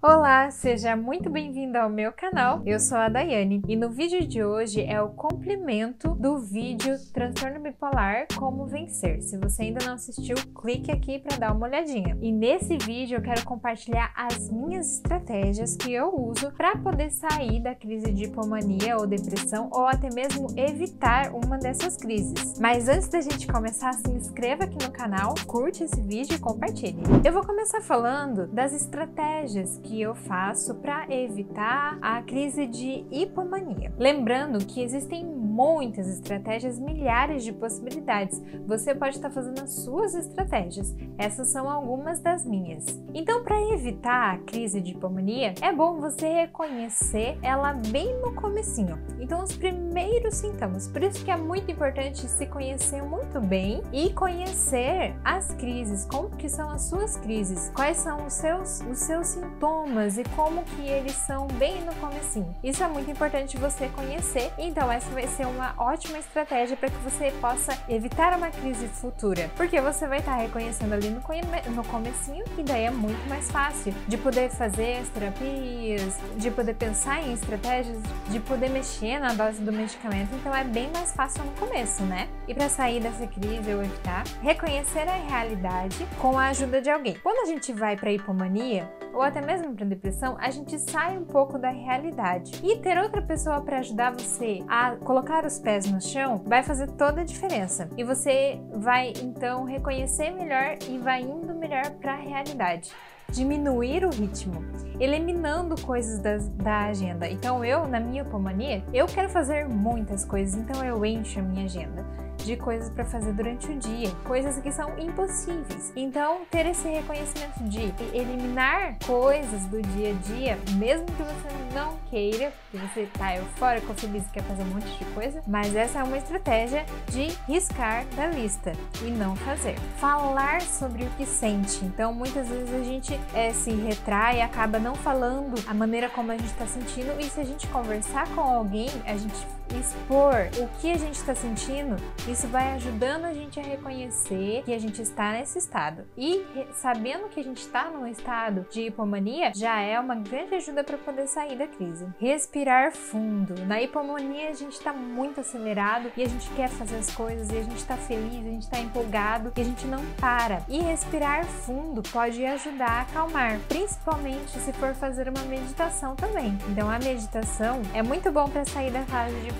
Olá, seja muito bem-vindo ao meu canal. Eu sou a Daiane e no vídeo de hoje é o complemento do vídeo Transtorno Bipolar, Como Vencer. Se você ainda não assistiu, clique aqui para dar uma olhadinha. E nesse vídeo eu quero compartilhar as minhas estratégias que eu uso para poder sair da crise de hipomania ou depressão ou até mesmo evitar uma dessas crises. Mas antes da gente começar, se inscreva aqui no canal, curte esse vídeo e compartilhe. Eu vou começar falando das estratégias que eu faço para evitar a crise de hipomania. Lembrando que existem muitas estratégias, milhares de possibilidades. Você pode estar fazendo as suas estratégias. Essas são algumas das minhas. Então, para evitar a crise de hipomania, é bom você reconhecer ela bem no comecinho. Então, os primeiros sintomas. Por isso que é muito importante se conhecer muito bem e conhecer as crises, como que são as suas crises, quais são os seus sintomas e como que eles são bem no comecinho. Isso é muito importante você conhecer, então essa vai ser uma ótima estratégia para que você possa evitar uma crise futura, porque você vai estar reconhecendo ali no comecinho e daí é muito mais fácil de poder fazer as terapias, de poder pensar em estratégias, de poder mexer na dose do medicamento, então é bem mais fácil no começo, né? E para sair dessa crise ou evitar, reconhecer a realidade com a ajuda de alguém. Quando a gente vai para hipomania, ou até mesmo para depressão, a gente sai um pouco da realidade. E ter outra pessoa para ajudar você a colocar os pés no chão vai fazer toda a diferença. E você vai então reconhecer melhor e vai indo melhor para a realidade. Diminuir o ritmo, eliminando coisas da agenda. Então na minha hipomania, eu quero fazer muitas coisas, então eu encho a minha agenda de coisas para fazer durante o dia, coisas que são impossíveis. Então, ter esse reconhecimento de eliminar coisas do dia a dia, mesmo que você não queira, que você tá eufórico, feliz e quer fazer um monte de coisa, mas essa é uma estratégia de riscar da lista e não fazer. Falar sobre o que sente. Então, muitas vezes a gente se retrai e acaba não falando a maneira como a gente está sentindo, e se a gente conversar com alguém, a gente expor o que a gente está sentindo, isso vai ajudando a gente a reconhecer que a gente está nesse estado. E sabendo que a gente está num estado de hipomania, já é uma grande ajuda para poder sair da crise. Respirar fundo. Na hipomania a gente está muito acelerado e a gente quer fazer as coisas e a gente está feliz, a gente está empolgado e a gente não para. E respirar fundo pode ajudar a acalmar, principalmente se for fazer uma meditação também. Então a meditação é muito bom para sair da fase de hipomania.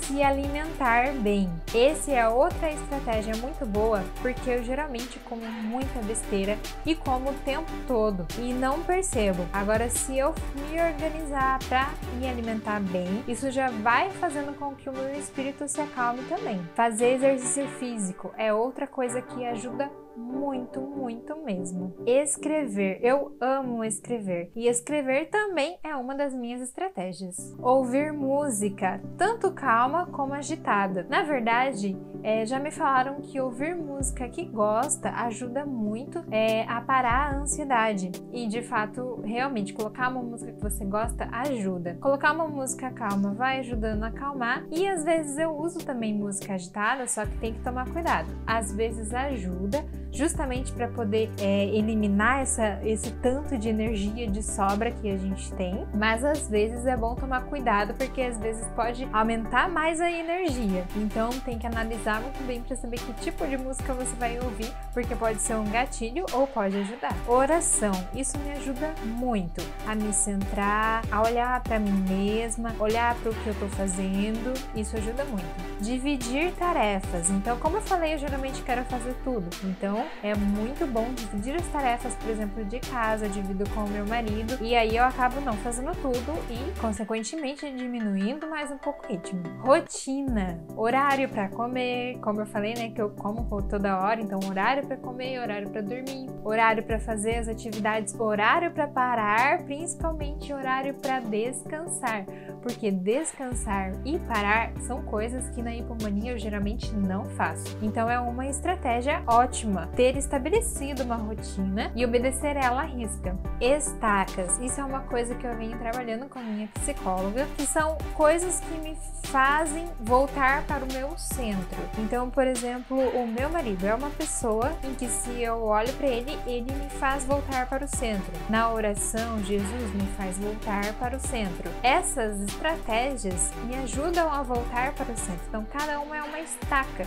Se alimentar bem. Essa é outra estratégia muito boa, porque eu geralmente como muita besteira e como o tempo todo e não percebo. Agora, se eu me organizar para me alimentar bem, isso já vai fazendo com que o meu espírito se acalme também. Fazer exercício físico é outra coisa que ajuda muito, muito mesmo. Escrever. Eu amo escrever. E escrever também é uma das minhas estratégias. Ouvir música, tanto calma como agitada. Na verdade, já me falaram que ouvir música que gosta ajuda muito a parar a ansiedade. E de fato, realmente, colocar uma música que você gosta ajuda. Colocar uma música calma vai ajudando a acalmar. E às vezes eu uso também música agitada, só que tem que tomar cuidado. Às vezes ajuda, justamente para poder eliminar esse tanto de energia de sobra que a gente tem, mas às vezes é bom tomar cuidado, porque às vezes pode aumentar mais a energia. Então tem que analisar muito bem para saber que tipo de música você vai ouvir, porque pode ser um gatilho ou pode ajudar. Oração, isso me ajuda muito a me centrar, a olhar para mim mesma, olhar para o que eu tô fazendo, isso ajuda muito. Dividir tarefas, então como eu falei, eu geralmente quero fazer tudo, então é muito bom dividir as tarefas, por exemplo, de casa, eu divido com o meu marido e aí eu acabo não fazendo tudo e, consequentemente, diminuindo mais um pouco o ritmo. Rotina, horário para comer, como eu falei, né, que eu como toda hora, então horário para comer, horário para dormir, horário para fazer as atividades, horário para parar, principalmente horário para descansar, porque descansar e parar são coisas que na hipomania eu geralmente não faço. Então é uma estratégia ótima ter estabelecido uma rotina e obedecer ela à risca. Estacas, isso é uma coisa que eu venho trabalhando com a minha psicóloga, que são coisas que me fazem voltar para o meu centro. Então, por exemplo, o meu marido é uma pessoa em que, se eu olho para ele, ele me faz voltar para o centro. Na oração, Jesus me faz voltar para o centro. Essas estratégias me ajudam a voltar para o centro. Então, cada uma é uma estaca.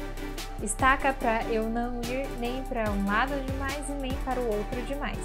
Estaca para eu não ir nem para um lado demais e nem para o outro demais.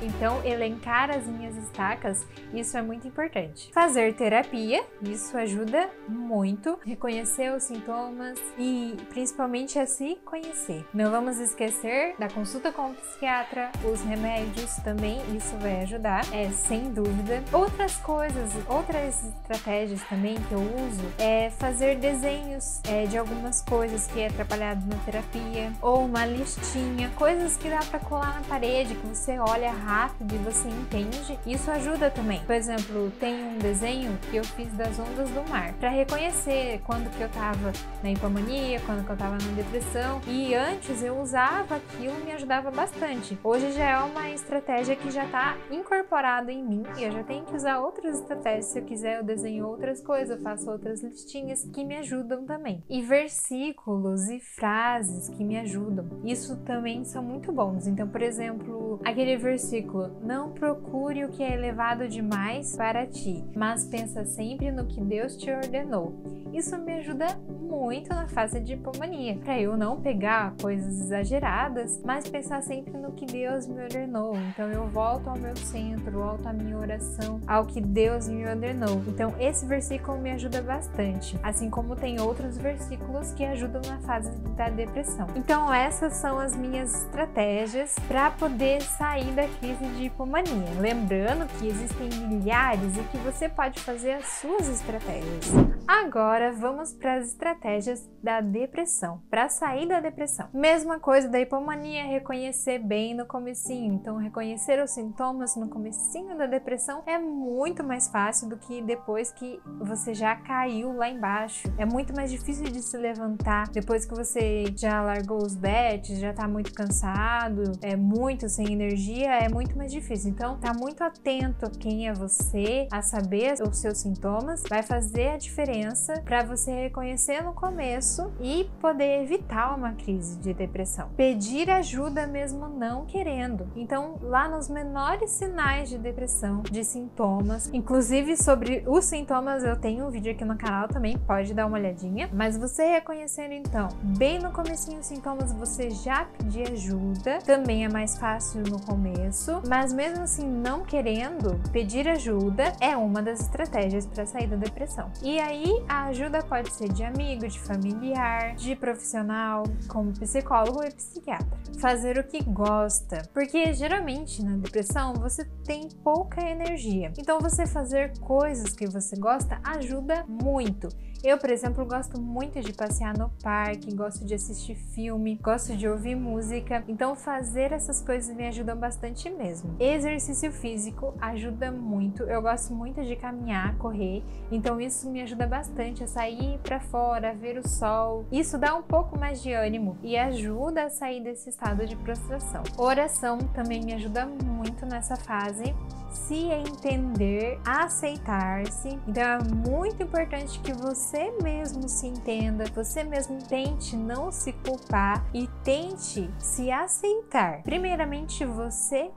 Então, elencar as minhas estacas, isso é muito importante. Fazer terapia, isso ajuda muito. Reconhecer os sintomas e principalmente a se conhecer. Não vamos esquecer da consulta com o psiquiatra, os remédios também, isso vai ajudar, sem dúvida. Outras coisas, outras estratégias também que eu uso é fazer desenhos de algumas coisas que é trabalhado na terapia, ou uma listinha, coisas que dá para colar na parede, que você olha rápido e você entende. Isso ajuda também. Por exemplo, tem um desenho que eu fiz das ondas do mar, para reconhecer quando que eu tava na hipomania, quando que eu tava na depressão, e antes eu usava aquilo, me ajudava bastante. Hoje já é uma estratégia que já tá incorporada em mim e eu já tenho que usar outras estratégias. Se eu quiser, eu desenho outras coisas, eu faço outras listinhas que me ajudam também. E versículos e frases que me ajudam, isso também são muito bons. Então, por exemplo, aquele versículo: não procure o que é elevado demais para ti, mas pensa sempre no que Deus te ordenou. Isso me ajuda muito na fase de hipomania, para eu não pegar coisas exageradas, mas pensar sempre no que Deus me ordenou. Então eu volto ao meu centro, volto à minha oração, ao que Deus me ordenou. Então esse versículo me ajuda bastante, assim como tem outros versículos que ajudam na fase da depressão. Então essas são as minhas estratégias para poder sair da crise de hipomania. Lembrando que existem milhares e que você pode fazer as suas estratégias. Agora vamos para as estratégias da depressão, para sair da depressão. Mesma coisa da hipomania, reconhecer bem no comecinho. Então, reconhecer os sintomas no comecinho da depressão é muito mais fácil do que depois que você já caiu lá embaixo. É muito mais difícil de se levantar depois que você já largou os bets, já tá muito cansado, muito sem energia, é muito mais difícil. Então, tá muito atento a quem é você, a saber os seus sintomas, vai fazer a diferença para você reconhecer no começo e poder evitar uma crise de depressão. Pedir ajuda mesmo não querendo. Então, lá nos menores sinais de depressão, de sintomas, inclusive sobre os sintomas eu tenho um vídeo aqui no canal também, pode dar uma olhadinha, mas você reconhecendo então, bem no comecinho os sintomas, você já pedir ajuda, também é mais fácil no começo, mas mesmo assim não querendo, pedir ajuda é uma das estratégias para sair da depressão. E aí a ajuda pode ser de amigo, de familiar, de profissional, como psicólogo e psiquiatra. Fazer o que gosta, porque geralmente na depressão você tem pouca energia, então você fazer coisas que você gosta ajuda muito. Eu, por exemplo, gosto muito de passear no parque, gosto de assistir filme, gosto de ouvir música, então fazer essas coisas me ajudam bastante mesmo. Exercício físico ajuda muito, eu gosto muito de caminhar, correr, então isso me ajuda bastante a sair para fora, a ver o sol. Isso dá um pouco mais de ânimo e ajuda a sair desse estado de prostração. Oração também me ajuda muito nessa fase. Se entender, aceitar-se. Então é muito importante que você mesmo se entenda, você mesmo tente não se culpar e tente se aceitar. Primeiramente você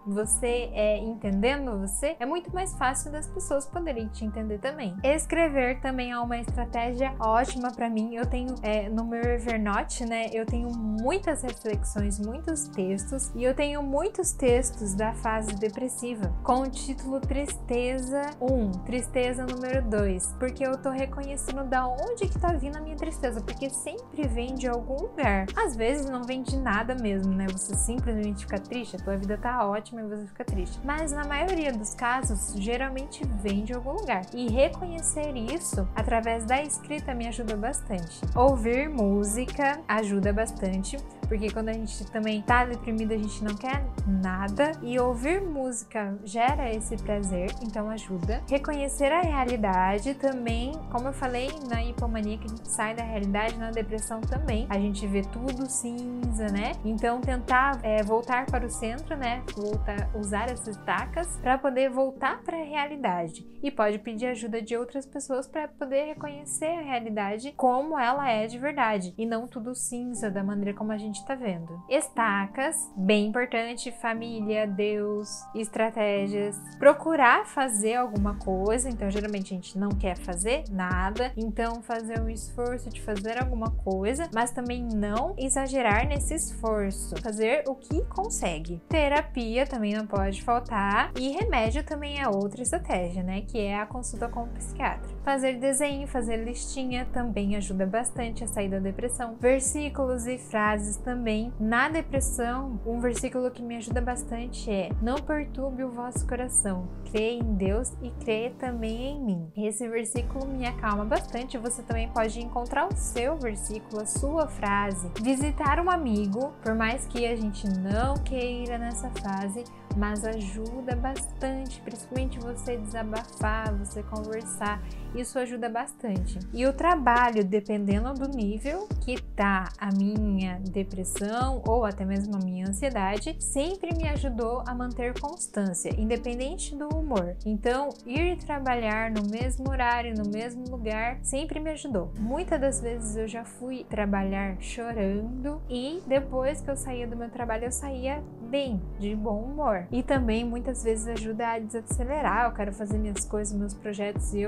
entendendo você, é muito mais fácil das pessoas poderem te entender também. Escrever também é uma estratégia ótima para mim. Eu tenho no meu Evernote, né, eu tenho muitas reflexões, muitos textos, e eu tenho muitos textos da fase depressiva com o título Tristeza 1, Tristeza número 2, porque eu tô reconhecendo da onde que tá vindo a minha tristeza, porque sempre vem de algum lugar. Às vezes não vem de nada mesmo, né? Você simplesmente fica triste, a tua vida tá ótima e você fica triste. Mas na maioria dos casos, geralmente vem de algum lugar. E reconhecer isso através da escrita me ajuda bastante. Ouvir música ajuda bastante. porque quando a gente também tá deprimido, a gente não quer nada, e ouvir música gera esse prazer, então ajuda. Reconhecer a realidade também, como eu falei na hipomania, que a gente sai da realidade, na depressão também, a gente vê tudo cinza, né? Então tentar voltar para o centro, né? Usar essas tacas para poder voltar para a realidade, e pode pedir ajuda de outras pessoas para poder reconhecer a realidade como ela é de verdade, e não tudo cinza da maneira como a gente tá vendo. Estacas, bem importante, família, Deus, estratégias, procurar fazer alguma coisa, então geralmente a gente não quer fazer nada, então fazer um esforço de fazer alguma coisa, mas também não exagerar nesse esforço, fazer o que consegue. Terapia também não pode faltar, e remédio também é outra estratégia, né, que é a consulta com o psiquiatra. Fazer desenho, fazer listinha também ajuda bastante a sair da depressão. Versículos e frases também. Na depressão, um versículo que me ajuda bastante é: não perturbe o vosso coração, crê em Deus e crê também em mim. Esse versículo me acalma bastante. Você também pode encontrar o seu versículo, a sua frase. Visitar um amigo, por mais que a gente não queira nessa fase, mas ajuda bastante, principalmente você desabafar, você conversar, isso ajuda bastante. E o trabalho, dependendo do nível que tá a minha depressão ou até mesmo a minha ansiedade, sempre me ajudou a manter constância, independente do humor. Então, ir trabalhar no mesmo horário, no mesmo lugar, sempre me ajudou. Muitas das vezes eu já fui trabalhar chorando, e depois que eu saía do meu trabalho, eu saía bem, de bom humor. E também muitas vezes ajuda a desacelerar. Eu quero fazer minhas coisas, meus projetos, e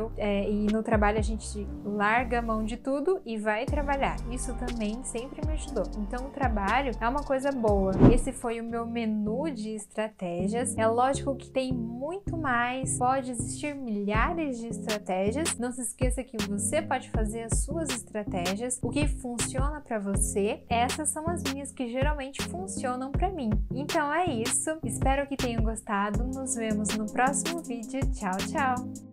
no trabalho a gente larga a mão de tudo e vai trabalhar. Isso também sempre me ajudou. Então o trabalho é uma coisa boa. Esse foi o meu menu de estratégias. É lógico que tem muito mais, pode existir milhares de estratégias. Não se esqueça que você pode fazer as suas estratégias, o que funciona para você. Essas são as minhas que geralmente funcionam para mim. Então é isso, espero que tenham gostado, nos vemos no próximo vídeo, tchau, tchau!